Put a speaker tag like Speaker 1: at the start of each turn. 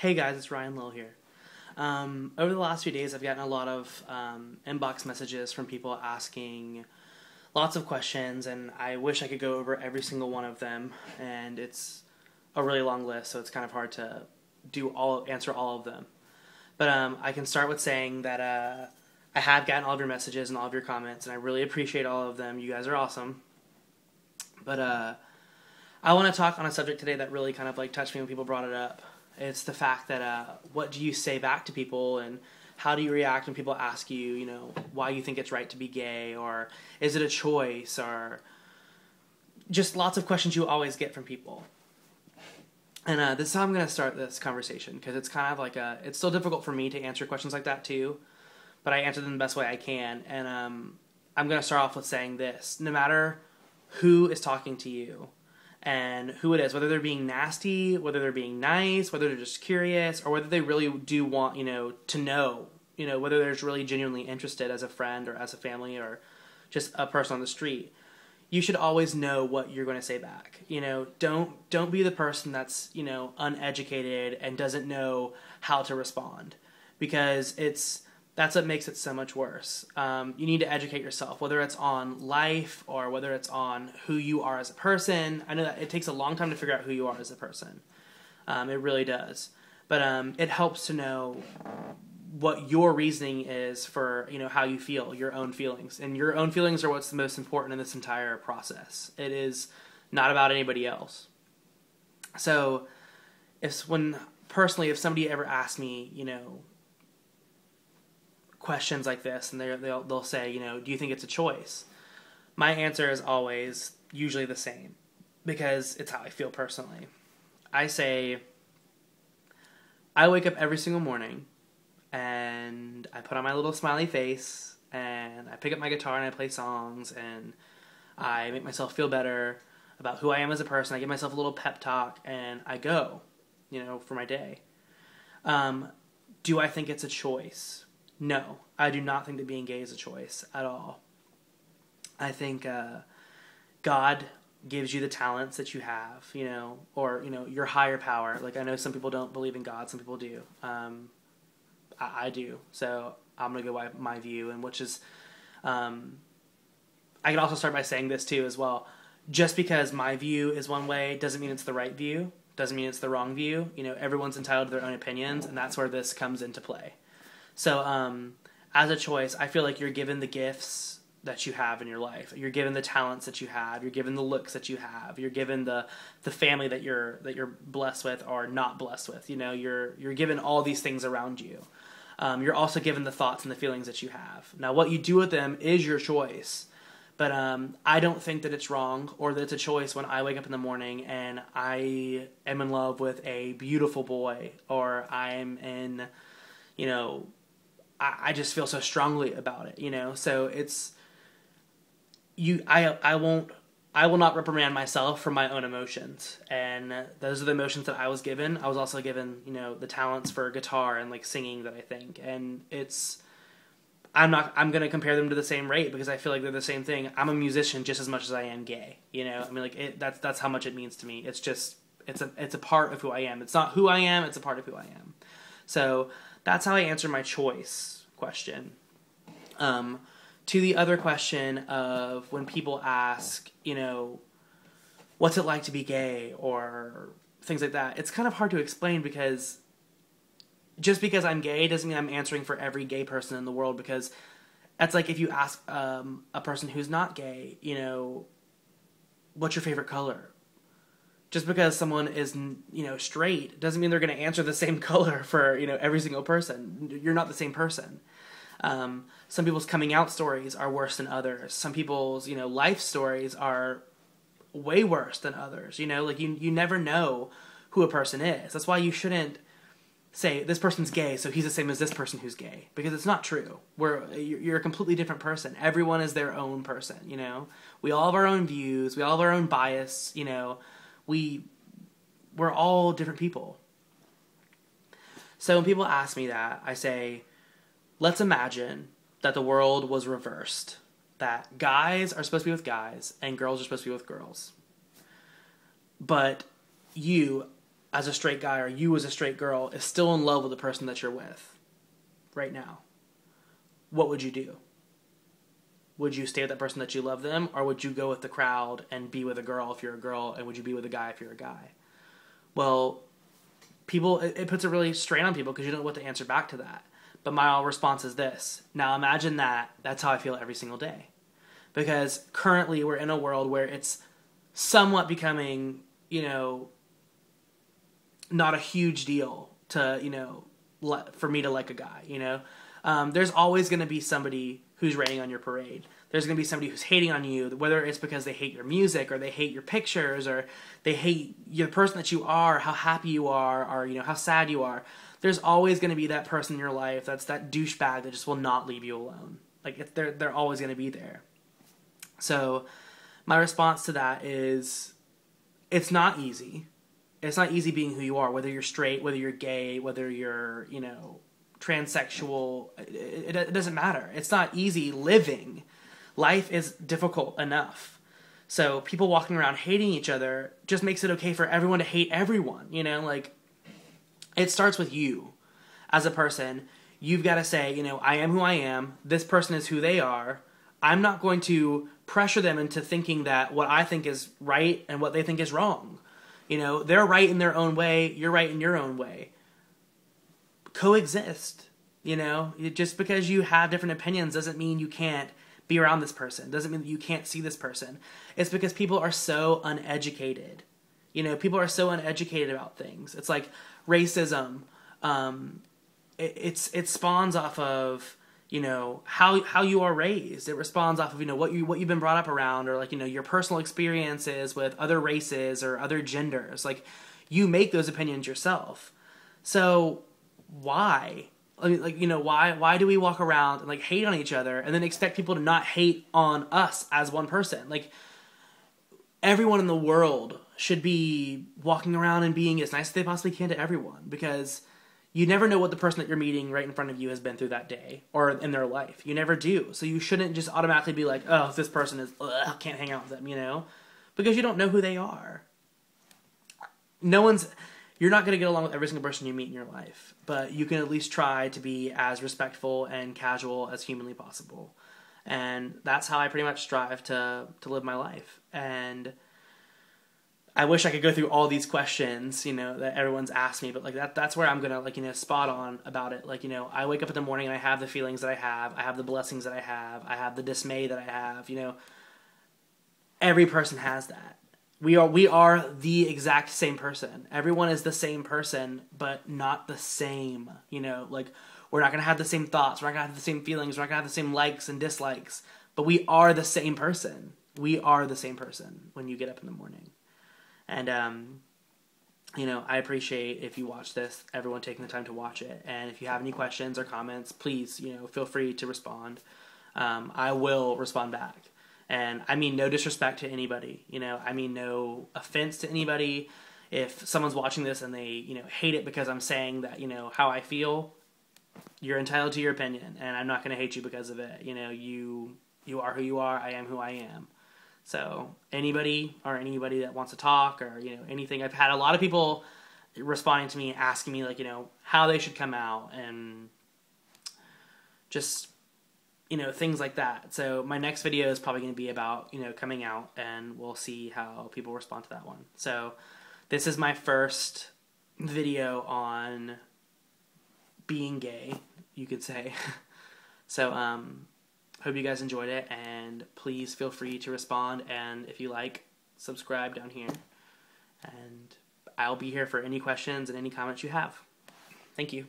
Speaker 1: Hey guys, it's Lill here. Over the last few days, I've gotten a lot of inbox messages from people asking lots of questions, and I wish I could go over every single one of them. And it's a really long list, so it's kind of hard to answer all of them. But I can start with saying that I have gotten all of your messages and all of your comments, and I really appreciate all of them. You guys are awesome. But I want to talk on a subject today that really kind of touched me when people brought it up. It's the fact that what do you say back to people, and how do you react when people ask you, why you think it's right to be gay, or is it a choice, or just lots of questions you always get from people. And this is how I'm going to start this conversation, because it's kind of it's still difficult for me to answer questions like that too, but I answer them the best way I can. And I'm going to start off with saying this: no matter who is talking to you, and who it is, whether they're being nasty, whether they're being nice, whether they're just curious, or whether they really do want, to know, whether they're just really genuinely interested as a friend or as a family or just a person on the street, you should always know what you're going to say back. Don't be the person that's, uneducated and doesn't know how to respond, because that's what makes it so much worse. You need to educate yourself, whether it's on life or whether it's on who you are as a person. I know that it takes a long time to figure out who you are as a person. It really does. But it helps to know what your reasoning is for, how you feel, your own feelings. And your own feelings are what's the most important in this entire process. It is not about anybody else. So if somebody ever asks me, questions like this, and they'll say, do you think it's a choice? My answer is always usually the same, because it's how I feel personally. I say, I wake up every single morning, and I put on my little smiley face, and I pick up my guitar and I play songs, and I make myself feel better about who I am as a person. I give myself a little pep talk, and I go, for my day. Do I think it's a choice? No, I do not think that being gay is a choice at all. I think God gives you the talents that you have, or, your higher power. I know some people don't believe in God, some people do. I do, so I'm going to go by my view, and which is, I can also start by saying this too as well. Just because my view is one way doesn't mean it's the right view, doesn't mean it's the wrong view. Everyone's entitled to their own opinions, and that's where this comes into play. So, as a choice, I feel like you're given the gifts that you have in your life. You're given the talents that you have. You're given the looks that you have. You're given the family that you're blessed with or not blessed with. You're given all these things around you. You're also given the thoughts and the feelings that you have. Now, what you do with them is your choice. But I don't think that it's wrong or that it's a choice when I wake up in the morning and I am in love with a beautiful boy, or I'm in, I just feel so strongly about it, so it's, I will not reprimand myself for my own emotions, and those are the emotions that I was given. I was also given, the talents for guitar and singing that I think, and I'm going to compare them to the same rate because I feel like they're the same thing. I'm a musician just as much as I am gay, that's how much it means to me. It's just, it's a part of who I am. It's not who I am, it's a part of who I am. So that's how I answer my choice question. To the other question of when people ask, what's it like to be gay or things like that, it's kind of hard to explain, because just because I'm gay doesn't mean I'm answering for every gay person in the world, because that's like if you ask a person who's not gay, what's your favorite color? Just because someone is, straight doesn't mean they're going to answer the same color for, every single person. You're not the same person. Some people's coming out stories are worse than others. Some people's, life stories are way worse than others. You never know who a person is. That's why you shouldn't say this person's gay, so he's the same as this person who's gay, because it's not true. You're a completely different person. Everyone is their own person. We all have our own views. We all have our own bias. We're all different people. So when people ask me that, I say, let's imagine that the world was reversed, that guys are supposed to be with guys and girls are supposed to be with girls. But you, as a straight guy or you as a straight girl is still in love with the person that you're with right now, what would you do? Would you stay with that person that you love them, or would you go with the crowd and be with a girl if you're a girl, and would you be with a guy if you're a guy? Well, it puts a really strain on people because you don't know what to answer back to that. But my response is this. Now imagine that's how I feel every single day. Because currently we're in a world where it's somewhat becoming, not a huge deal to, for me to like a guy, There's always going to be somebody who's raining on your parade. There's going to be somebody who's hating on you, whether it's because they hate your music or they hate your pictures or they hate the person that you are, how happy you are, or, how sad you are. There's always going to be that person in your life that's that douchebag that just will not leave you alone. Like, they're always going to be there. So my response to that is it's not easy. It's not easy being who you are, whether you're straight, whether you're gay, whether you're, transsexual. It doesn't matter. It's not easy living. Life is difficult enough. So people walking around hating each other just makes it okay for everyone to hate everyone, It starts with you as a person. You've got to say, I am who I am. This person is who they are. I'm not going to pressure them into thinking that what I think is right and what they think is wrong. They're right in their own way. You're right in your own way. Coexist. Just because you have different opinions doesn't mean you can't be around this person. Doesn't mean that you can't see this person. It's because people are so uneducated. People are so uneducated about things. It's like racism. It spawns off of how you are raised. It responds off of what you've been brought up around, or your personal experiences with other races or other genders. Like, you make those opinions yourself. So why? I mean, why do we walk around and hate on each other and then expect people to not hate on us as one person? Like, everyone in the world should be walking around and being as nice as they possibly can to everyone, because you never know what the person that you're meeting right in front of you has been through that day or in their life. You never do. So you shouldn't just automatically be like, oh, this person is, can't hang out with them, because you don't know who they are. You're not going to get along with every single person you meet in your life, but you can at least try to be as respectful and casual as humanly possible. And that's how I pretty much strive to live my life. And I wish I could go through all these questions, that everyone's asked me, but that's where I'm going to, spot on about it. I wake up in the morning and I have the feelings that I have the blessings that I have the dismay that I have, every person has that. We are the exact same person. Everyone is the same person, but not the same, we're not going to have the same thoughts. We're not going to have the same feelings. We're not going to have the same likes and dislikes, but we are the same person. We are the same person when you get up in the morning. And, I appreciate if you watch this, everyone taking the time to watch it. And if you have any questions or comments, please, feel free to respond. I will respond back. And I mean no disrespect to anybody, I mean no offense to anybody. If someone's watching this and they, hate it because I'm saying that, how I feel, you're entitled to your opinion, and I'm not going to hate you because of it. You are who you are, I am who I am. So anybody that wants to talk or, anything, I've had a lot of people responding to me, asking me how they should come out and just, things like that. So my next video is probably going to be about, coming out, and we'll see how people respond to that one. So this is my first video on being gay, you could say. So, hope you guys enjoyed it, and please feel free to respond, and if you like, subscribe down here, and I'll be here for any questions and any comments you have. Thank you.